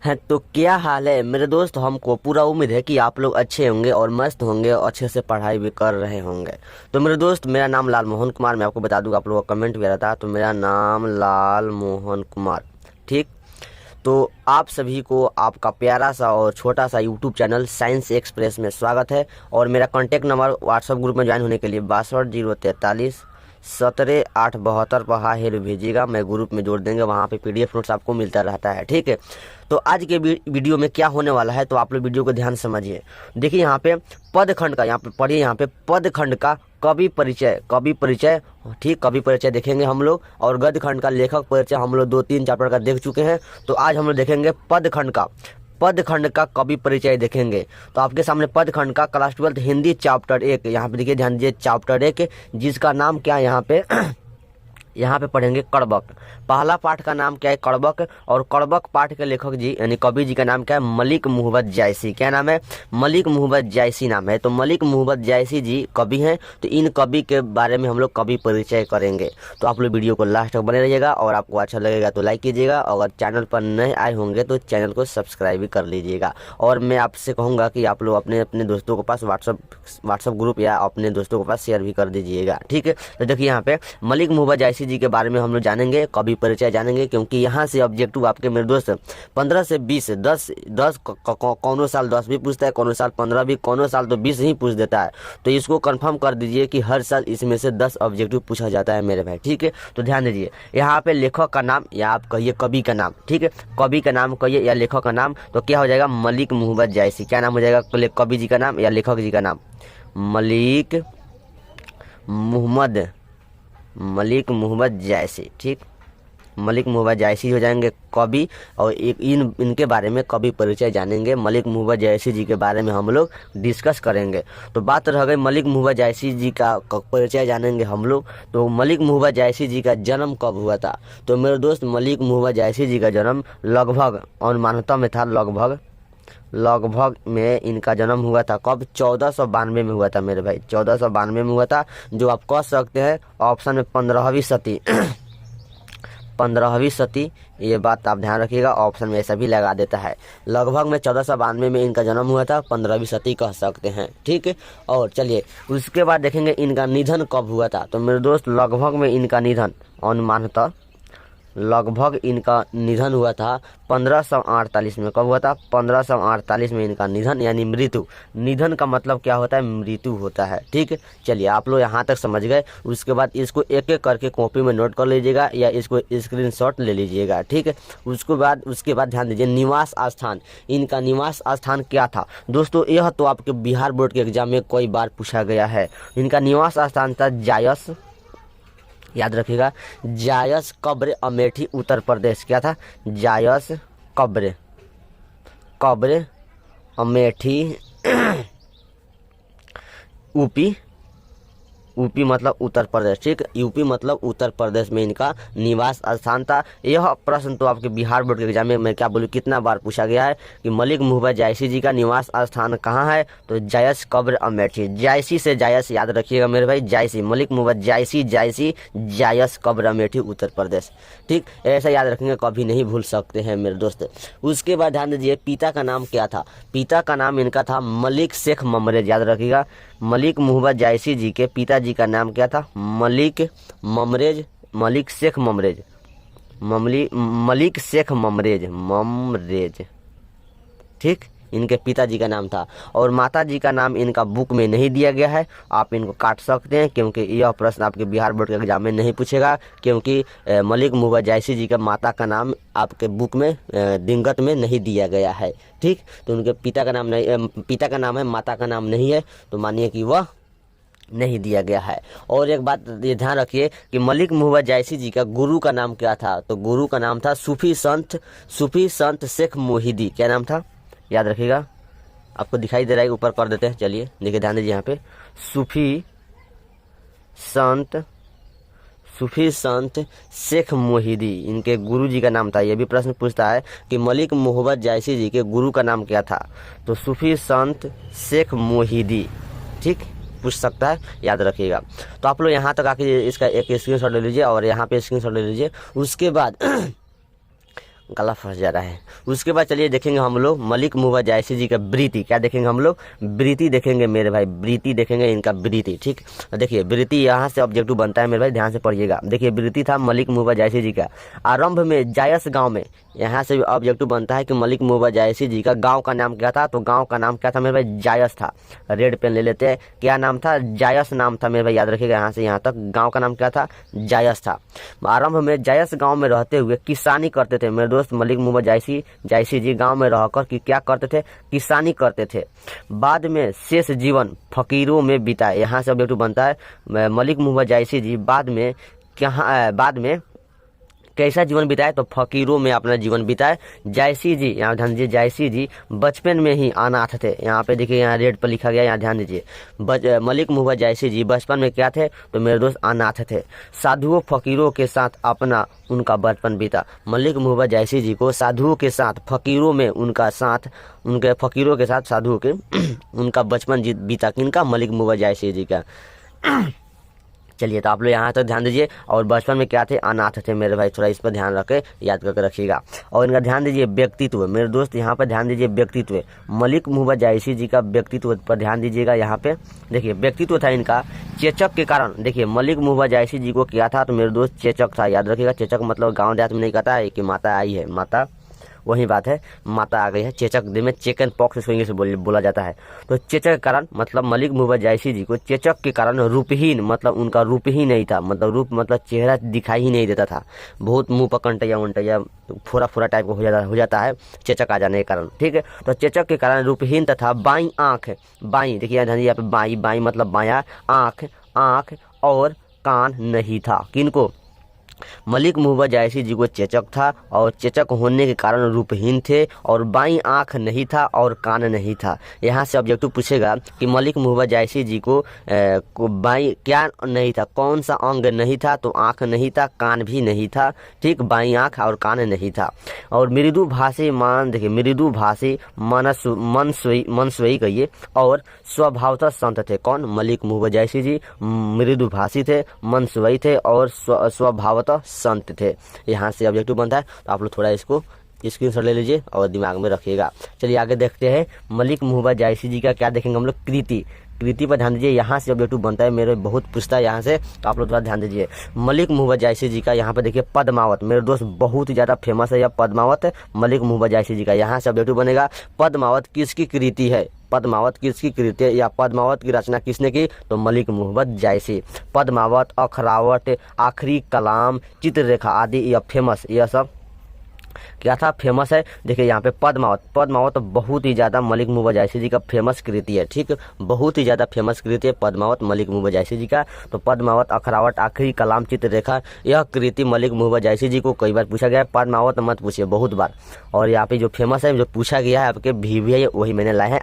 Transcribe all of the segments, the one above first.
हैं तो क्या हाल है मेरे दोस्त। हमको पूरा उम्मीद है कि आप लोग अच्छे होंगे और मस्त होंगे और अच्छे से पढ़ाई भी कर रहे होंगे। तो मेरे दोस्त, मेरा नाम लाल मोहन कुमार, मैं आपको बता दूं, आप लोगों का कमेंट भी आ रहा था, तो मेरा नाम लाल मोहन कुमार, ठीक। तो आप सभी को आपका प्यारा सा और छोटा सा यूट्यूब चैनल साइंस एक्सप्रेस में स्वागत है। और मेरा कॉन्टैक्ट नंबर व्हाट्सएप ग्रुप में ज्वाइन होने के लिए 62 043 17 8 72 पर हाई हेलो भेजिएगा, मैं ग्रुप में जोड़ देंगे, वहाँ पे PDF नोट्स आपको मिलता रहता है, ठीक है। तो आज के वीडियो में क्या होने वाला है, तो आप लोग वीडियो को ध्यान से समझिए। देखिए यहाँ पे पदखंड का, यहाँ पे पढ़िए, यहाँ पे पदखंड का कवि परिचय, ठीक, कवि परिचय देखेंगे हम लोग। और गद्य खंड का लेखक परिचय हम लोग 2-3 चैप्टर का देख चुके हैं। तो आज हम लोग देखेंगे पदखंड का कवि परिचय देखेंगे। तो आपके सामने पदखंड का क्लास 12 हिंदी चैप्टर 1, यहाँ पे देखिए, ध्यान दीजिए, चैप्टर 1, जिसका नाम क्या है यहाँ पे यहाँ पे पढ़ेंगे कड़बक। पहला पाठ का नाम क्या है, कड़बक। और कड़बक पाठ के लेखक जी यानी कवि जी का नाम क्या है, मलिक मोहब्बत जायसी। क्या नाम है, मलिक मोहब्बत जायसी नाम है। तो मलिक मोहब्बत जायसी जी कवि हैं। तो इन कवि के बारे में हम लोग कवि परिचय करेंगे। तो आप लोग वीडियो को लास्ट तक बने रहिएगा, और आपको अच्छा लगेगा तो लाइक कीजिएगा, अगर चैनल पर नए आए होंगे तो चैनल को सब्सक्राइब भी कर लीजिएगा। और मैं आपसे कहूँगा कि आप लोग अपने अपने दोस्तों के पास व्हाट्सअप ग्रुप या अपने दोस्तों के पास शेयर भी कर दीजिएगा, ठीक है। तो देखिए यहाँ पे मलिक मोहब्बत जायसी जी के बारे में हम लोग जानेंगे, कवि परिचय जानेंगे, क्योंकि यहाँ से ऑब्जेक्टिव आपके मेरे दोस्त 15 से 20, 10 कौनो साल 10 भी पूछता है, कौनो साल 15 भी, कौनो साल तो 20 ही पूछ देता है। तो इसको कंफर्म कर दीजिए कि हर साल इसमें से 10 ऑब्जेक्टिव पूछा जाता है मेरे भाई, ठीक है। तो ध्यान दीजिए, यहाँ पे लेखक का नाम या आप कहिए कवि का नाम, ठीक है, कवि का नाम कहिए या लेखक का नाम, तो क्या हो जाएगा, मलिक मोहब्बत जायसी। क्या नाम हो जाएगा, कवि जी का नाम या लेखक जी का नाम, मलिक मोहब्बत जायसी, ठीक। मलिक मोहब्बत जायसी हो जाएंगे कवि। और इनके बारे में कवि परिचय जानेंगे, मलिक मोहब्बत जायसी जी के बारे में हम लोग डिस्कस करेंगे। तो बात रह गई मलिक मोहब्बत जायसी जी का परिचय जानेंगे हम लोग। तो मलिक मोहब्बत जायसी जी का जन्म कब हुआ था, तो मेरे दोस्त, मलिक मोहब्बत जायसी जी का जन्म लगभग अनुमानतः में था, लगभग में इनका जन्म हुआ था कब, 1492 में हुआ था मेरे भाई, 1492 में हुआ था। जो आप कह सकते हैं ऑप्शन में 15वीं सदी 15वीं सदी, ये बात आप ध्यान रखिएगा, ऑप्शन में ऐसा भी लगा देता है। लगभग में 1492 में इनका जन्म हुआ था, 15वीं सदी कह सकते हैं, ठीक है। और चलिए उसके बाद देखेंगे इनका निधन कब हुआ था। तो मेरे दोस्त, लगभग में इनका निधन, अनुमानतः लगभग इनका निधन हुआ था 1548 में। कब हुआ था, 1548 में इनका निधन, यानी मृत्यु। निधन का मतलब क्या होता है, मृत्यु होता है, ठीक है। चलिए आप लोग यहाँ तक समझ गए। उसके बाद इसको एक एक करके कॉपी में नोट कर लीजिएगा या इसको स्क्रीनशॉट ले लीजिएगा, ठीक है। उसके बाद ध्यान दीजिए, निवास स्थान, इनका निवास स्थान क्या था दोस्तों। यह तो आपके बिहार बोर्ड के एग्जाम में कई बार पूछा गया है। इनका निवास स्थान था जायस, याद रखिएगा, जायस कब्र अमेठी उत्तर प्रदेश। क्या था, जायस कब्र अमेठी यूपी मतलब उत्तर प्रदेश, ठीक। यूपी मतलब उत्तर प्रदेश में इनका निवास स्थान था। यह प्रश्न तो आपके बिहार बोर्ड के एग्जाम में मैं क्या बोलूँ कितना बार पूछा गया है कि मलिक मोहब्बत जायसी जी का निवास स्थान कहाँ है, तो जायस कब्र अमेठी। जायसी से जायस याद रखिएगा मेरे भाई, जायसी, मलिक मोहब्बत जायसी जायस कब्र अमेठी उत्तर प्रदेश, ठीक। ऐसा याद रखेंगे, कभी नहीं भूल सकते हैं मेरे दोस्त। उसके बाद ध्यान दीजिए, पिता का नाम क्या था। पिता का नाम इनका था मलिक शेख ममरेज, याद रखिएगा। मलिक मोहब्बत जायसी जी के पिताजी का नाम क्या था, मलिक शेख ममरेज, ठीक, इनके पिताजी का नाम था। और माताजी का नाम इनका बुक में नहीं दिया गया है, आप इनको काट सकते हैं, क्योंकि यह प्रश्न आपके बिहार बोर्ड के एग्जाम में नहीं पूछेगा, क्योंकि मलिक मोहब्बत जायसी जी का माता का नाम आपके बुक में दिनगत में नहीं दिया गया है, ठीक। तो उनके पिता का नाम है, माता का नाम नहीं है, तो मानिए कि वह नहीं दिया गया है। और एक बात ये ध्यान रखिए कि मलिक मोहब्बत जायसी जी का गुरु का नाम क्या था, तो गुरु का नाम था सूफी संत शेख मोहिदी। क्या नाम था, याद रखिएगा, आपको दिखाई दे रहा है, ऊपर कर देते हैं। चलिए देखिए, ध्यान दीजिए, यहाँ पे सूफी संत शेख मोहिदी इनके गुरु जी का नाम था। ये भी प्रश्न पूछता है कि मलिक मोहब्बत जायसी जी के गुरु का नाम क्या था, तो सूफी संत शेख मोहिदी, ठीक, पूछ सकता है, याद रखिएगा। तो आप लोग यहाँ तक आके इसका एक स्क्रीनशॉट ले लीजिए और यहाँ पे स्क्रीनशॉट ले लीजिए। उसके बाद गला फंस जा रहा है। उसके बाद चलिए देखेंगे हम लोग मलिक मुहब्बत जायसी जी का ब्रीति। क्या देखेंगे हम लोग? ब्रीति देखेंगे मेरे भाई, ब्रीति देखेंगे इनका ब्रीति। ठीक, देखिए ब्रीति यहाँ से ऑब्जेक्टिव बनता है मेरे भाई, ध्यान से पढ़िएगा। देखिए ब्रीति था मलिक मुहब्बत जायसी जी का। आरंभ में जायस गाँव में, यहाँ से ऑब्जेक्टिव बनता है कि मलिक मुहब्बत जायसी जी का गांव का नाम क्या था? तो गांव का नाम क्या था मेरे भाई? जायस था। रेड पेन ले लेते हैं, क्या नाम था? जायस नाम था मेरे भाई, याद रखिएगा। यहाँ से यहाँ तक गांव का नाम क्या था? जायस था। आरंभ में जायस गांव में रहते हुए किसानी करते थे मेरे दोस्त मलिक मुहब्बत जायसी जी गांव में रहकर कि क्या करते थे? किसानी करते थे। बाद में शेष जीवन फकीरों में बिताए। यहाँ से ऑब्जेक्टिव बनता है मलिक मुहब्बत जायसी जी बाद में कैसा जीवन बिताए? तो फकीरों में अपना जीवन बिताए। जायसी जी, यहाँ ध्यान दीजिए, जायसी जी बचपन में ही अनाथ थे। यहाँ पे देखिए, यहाँ रेड पर लिखा गया, यहाँ ध्यान दीजिए। मलिक मुहब्बत जायसी जी बचपन में क्या थे? तो मेरे दोस्त अनाथ थे। साधुओं फकीरों के साथ अपना उनका बचपन बीता। मलिक मुहब्बत जायसी जी को साधुओं के साथ, फकीरों में उनके फकीरों के साथ साधुओं के उनका बचपन बीता। किनका? मलिक मुहब्बत जायसी जी का। चलिए, तो आप लोग यहाँ तक ध्यान दीजिए। और बचपन में क्या थे? अनाथ थे मेरे भाई, थोड़ा इस पर ध्यान रखे, याद करके रखिएगा। और इनका ध्यान दीजिए व्यक्तित्व मेरे दोस्त, यहाँ पर ध्यान दीजिए व्यक्तित्व। मलिक मुहब्बत जायसी जी का व्यक्तित्व पर ध्यान दीजिएगा। यहाँ पे देखिए व्यक्तित्व था इनका चेचक के कारण। देखिए मलिक मुहब्बत जायसी जी को क्या था? तो मेरे दोस्त चेचक था, याद रखिएगा। चेचक मतलब गाँव देहात में नहीं कहता है कि माता आई है, माता वही बात है, माता आ गई है। चेचक दिन में चिकन पॉक्स इसको इंग्लिश में बोला जाता है। तो चेचक के कारण मतलब मलिक मुहब्बत जायसी जी को चेचक के कारण रूपहीन, मतलब उनका रूप ही नहीं था, मतलब रूप मतलब चेहरा दिखाई ही नहीं देता था। बहुत मुंह पर कंटैया वंटैया फोरा फोरा टाइप का हो जाता है चेचक आ जाने के कारण। ठीक है, तो चेचक के कारण रूपहीन तथा बाई आँख, बाई देखिए यहाँ पे बाई मतलब बायां, आँख और कान नहीं था। किनको? मलिक मुहब्बत जायसी जी को चेचक था, और चेचक होने के कारण रूपहीन थे, और बाईं आँख नहीं था और कान नहीं था। यहाँ से ऑब्जेक्टिव पूछेगा कि मलिक मुहब्बत जायसी जी को बाईं क्या नहीं था? कौन सा अंग नहीं था? तो आँख नहीं था, कान भी नहीं था। ठीक, बाईं आँख और कान नहीं था। और मृदुभाषी देखिए मृदुभाषी मनस्वी कहिए और स्वभावतः संत थे। कौन? मलिक मुहब्बत जायसी जी मृदुभाषी थे, मनस्वी थे और स्वभावतः संत थे। यहाँ से ऑब्जेक्टिव बनता है, तो आप लोग थोड़ा इसको स्क्रीनशॉट ले लीजिए और दिमाग में रखिएगा। चलिए आगे देखते हैं मलिक मुहब्बत जायसी जी का क्या देखेंगे हम लोग? कृति पर ध्यान दीजिए। यहाँ से ऑब्जेक्टिव बनता है, मेरे बहुत पूछता है यहाँ से, तो आप लोग थोड़ा ध्यान दीजिए। मलिक मुहब्बत जायसी जी का यहाँ पे देखिए पद्मावत, मेरे दोस्त बहुत ही ज्यादा फेमस है यह पद्मावत मलिक मुहब्बत जायसी जी का। यहाँ से ऑब्जेक्टिव बनेगा पद्मावत किसकी कृति है? पद्मावत किसकी कृति है या पद्मावत की रचना किसने की? तो मलिक मुहब्बत जायसी। पद्मावत, अखरावट, आखिरी कलाम, चित्ररेखा आदि यह फेमस, यह सब क्या था? फेमस है। देखिए यहाँ पे पद्मावत तो बहुत ही ज्यादा मलिक मुहब्बत जायसी जी का फेमस कृति है। ठीक, बहुत ही ज्यादा फेमस कृति है पद्मावत मलिक मुहब्बत जायसी जी का। तो पद्मावत, अखरावट, आखिरी कलाम, चित्ररेखा यह कृति मलिक मुहब्बत जायसी जी को कई बार पूछा गया है। पद्मावत मत पूछिए, बहुत बार। और यहाँ पे जो फेमस है, जो पूछा गया है आपके भी वही मैंने लाए हैं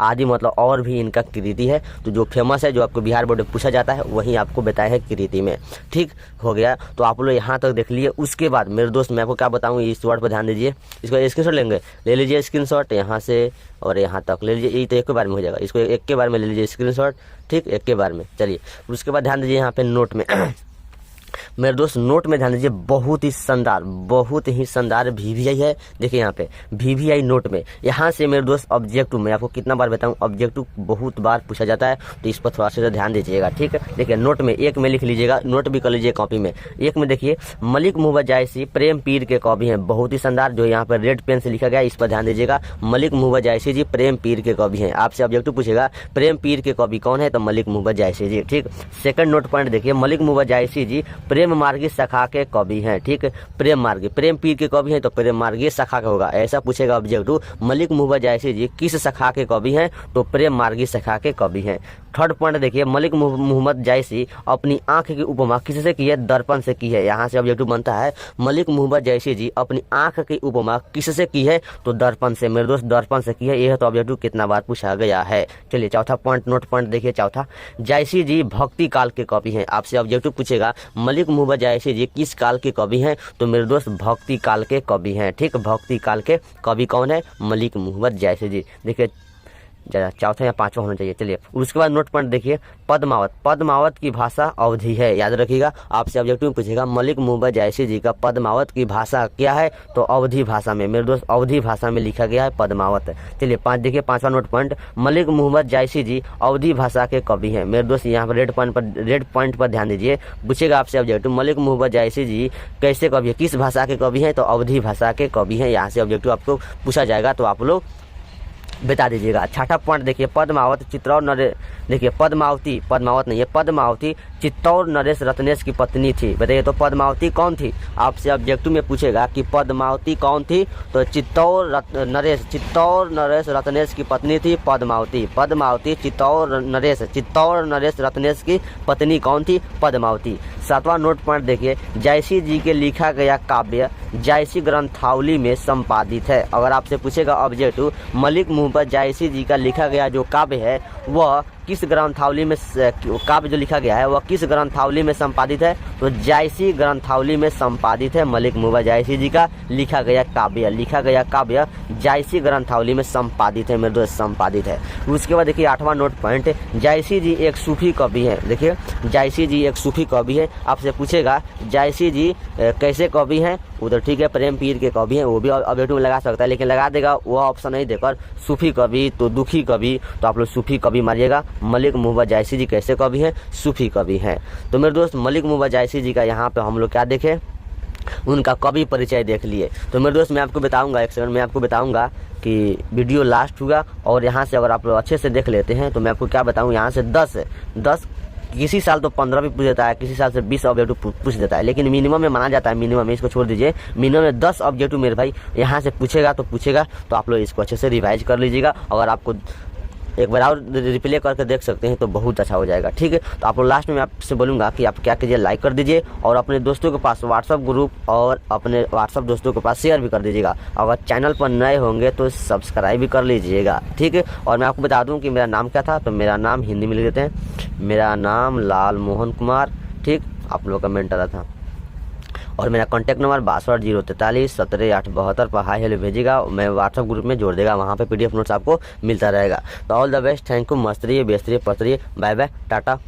आदि मतलब और भी इनका कृति है। तो जो फेमस है, जो आपको बिहार बोर्ड में पूछा जाता है, वही आपको बताया है कृति में। ठीक हो गया, तो आप लोग यहाँ तक देख लिए। उसके बाद मेरे दोस्त मैं आपको क्या बताऊँ, इस वर्ड पर ध्यान दीजिए। इसको स्क्रीनशॉट ले लीजिए स्क्रीनशॉट, यहाँ से और यहाँ तक ले लीजिए। ये तो एक के बार में हो जाएगा, इसको एक के बार में ले लीजिए स्क्रीनशॉट। ठीक, एक के बार में। चलिए उसके बाद ध्यान दीजिए यहाँ पे नोट में मेरे दोस्त नोट में ध्यान दीजिए, बहुत ही शानदार VVI है। देखिए यहाँ पे VVI नोट में, यहाँ से मेरे दोस्त ऑब्जेक्टिव मैं आपको कितना बार बताऊँ, ऑब्जेक्टिव बहुत बार पूछा जाता है, तो इस पर थोड़ा सा ध्यान दीजिएगा। ठीक है, देखिए नोट में एक में लिख लीजिएगा, नोट भी कर लीजिए कॉपी में। एक में देखिए मलिक मुहब्बत जायसी प्रेम पीर के कवि हैं, बहुत ही शानदार, जो यहाँ पर रेड पेन से लिखा गया, इस पर ध्यान दीजिएगा। मलिक मुहब्बत जायसी जी प्रेम पीर के कवि हैं। आपसे ऑब्जेक्टिव पूछेगा प्रेम पीर के कवि कौन है? तो मलिक मुहब्बत जायसी जी। ठीक, सेकंड नोट पॉइंट देखिए, मलिक मुहब्बत जायसी जी प्रेम मार्गी शाखा के कवि हैं। ठीक, प्रेम मार्गी, प्रेम पीर के कवि हैं, तो प्रेम मार्गी शाखा का होगा, ऐसा पूछेगा ऑब्जेक्टिव। मलिक मुहब्बत जायसी जी किस शाखा के कवि हैं? तो प्रेम मार्गी शाखा के कवि हैं। थर्ड पॉइंट देखिए, मलिक मुहम्मद जायसी अपनी आंख की उपमा किससे की है? दर्पण से की है। यहाँ से ऑब्जेक्टिव बनता है, मलिक मुहम्मद जायसी जी अपनी आंख की उपमा किससे की है? तो दर्पण से, मेरे दोस्त दर्पण से की है। यह तो ऑब्जेक्टिव कितना बार पूछा गया है। चलिए चौथा पॉइंट, नोट पॉइंट देखिए चौथा, जायसी जी भक्ति काल के कवि हैं। आपसे ऑब्जेक्टिव पूछेगा मलिक मुहम्मद जायसी जी किस काल के कवि हैं? तो मेरे दोस्त भक्ति काल के कवि हैं। ठीक, भक्ति काल के कवि कौन है? मलिक मुहम्मद जायसी जी। देखिए चौथा या पांचवा होना चाहिए। चलिए उसके बाद नोट पॉइंट देखिए, पद्मावत। पद्मावत की भाषा अवधी है, याद रखिएगा। आपसे ऑब्जेक्टिव में पूछेगा मलिक मुहम्मद जायसी जी का पद्मावत की भाषा क्या है, तो अवधी भाषा में, मेरे दोस्त अवधी भाषा में लिखा गया है पद्मावत। चलिए देखिए पांचवा नोट पॉइंट, मलिक मुहम्मद जायसी जी अवधी भाषा के कवि हैं। मेरे दोस्त यहाँ पर रेड पॉइंट पर ध्यान दीजिए, पूछेगा आपसे ऑब्जेक्टिव मलिक मुहम्मद जायसी जी कैसे कवि है, किस भाषा के कवि हैं, तो अवधी भाषा के कवि हैं। यहाँ से ऑब्जेक्टिव आपको पूछा जाएगा तो आप लोग बता दीजिएगा। छठा पॉइंट देखिए, पद्मावत चित्तौड़ नरेश, देखिए पद्मावत नहीं है, पद्मावती चित्तौड़ नरेश रत्नेश की पत्नी थी। बताइए तो पद्मावती कौन थी, आपसे ऑब्जेक्टिव में पूछेगा कि पद्मावती कौन थी, तो चित्तौड़ नरेश रत्नेश की पत्नी थी पद्मावती चित्तौड़ नरेश रत्नेश की पत्नी कौन थी, पद्मावती। सातवां नोट पॉइंट देखिए, जायसी जी के लिखा गया काव्य जायसी ग्रंथावली में संपादित है। अगर आपसे पूछेगा ऑब्जेक्टिव मलिक मुहम्मद जायसी जी का लिखा गया जो काव्य है वह किस ग्रंथावली में, काव्य जो लिखा गया है वह किस ग्रंथावली में संपादित है, तो जायसी ग्रंथावली में संपादित है। मलिक मुहम्मद जायसी जी का लिखा गया काव्य जायसी ग्रंथावली में संपादित है, मेरे दोस्त संपादित है। उसके बाद देखिए आठवां नोट पॉइंट, जायसी जी एक सूफी कवि है। देखिए जायसी जी एक सूफी कवि है। आपसे पूछेगा जायसी जी कैसे कवि हैं, उधर ठीक है प्रेम पीर के कवि हैं, वो भी ऑब्जेक्टिव में लगा सकता है, लेकिन लगा देगा वो ऑप्शन नहीं देकर सूफी कवि, तो दुखी कवि, तो आप लोग सूफी कवि मारिएगा। मलिक मुहम्मद जायसी जी कैसे कवि हैं, सूफी कवि हैं। तो मेरे दोस्त मलिक मुहम्मद जायसी जी का यहाँ पे हम लोग क्या देखें, उनका कवि परिचय देख लिए। तो मेरे दोस्त मैं आपको बताऊंगा, एक सेकंड में आपको बताऊंगा कि वीडियो लास्ट होगा, और यहाँ से अगर आप लोग अच्छे से देख लेते हैं तो मैं आपको क्या बताऊँ, यहाँ से 10 किसी साल तो 15 भी पूछ देता है, किसी साल से 20 ऑब्जेक्टिव पूछ देता है, लेकिन मिनिमम में माना जाता है, मिनिमम में इसको छोड़ दीजिए, मिनिमम में 10 ऑब्जेक्टिव मेरे भाई यहाँ से पूछेगा तो आप लोग इसको अच्छे से रिवाइज कर लीजिएगा। अगर आपको एक बार और रिप्ले करके देख सकते हैं तो बहुत अच्छा हो जाएगा, ठीक है। तो आप लोग लास्ट में आपसे बोलूँगा कि आप क्या कीजिए, लाइक कर दीजिए और अपने दोस्तों के पास व्हाट्सअप ग्रुप और अपने व्हाट्सअप दोस्तों के पास शेयर भी कर दीजिएगा। अगर चैनल पर नए होंगे तो सब्सक्राइब भी कर लीजिएगा, ठीक है। और मैं आपको बता दूं कि मेरा नाम क्या था, तो मेरा नाम हिंदी में लिख देते हैं, मेरा नाम लाल मोहन कुमार, ठीक, आप लोग का कमेंट आ रहा था। और मेरा कॉन्टैक्ट नंबर 62 043 17 872 पर हाई हेलो भेजिएगा, मैं व्हाट्सअप ग्रुप में जोड़ देगा, वहाँ पे PDF नोट्स आपको मिलता रहेगा। तो all the best, thank you, मस्त रहिए, व्यस्त रहिए, पस्त रहिए, बाय बाय, टाटा।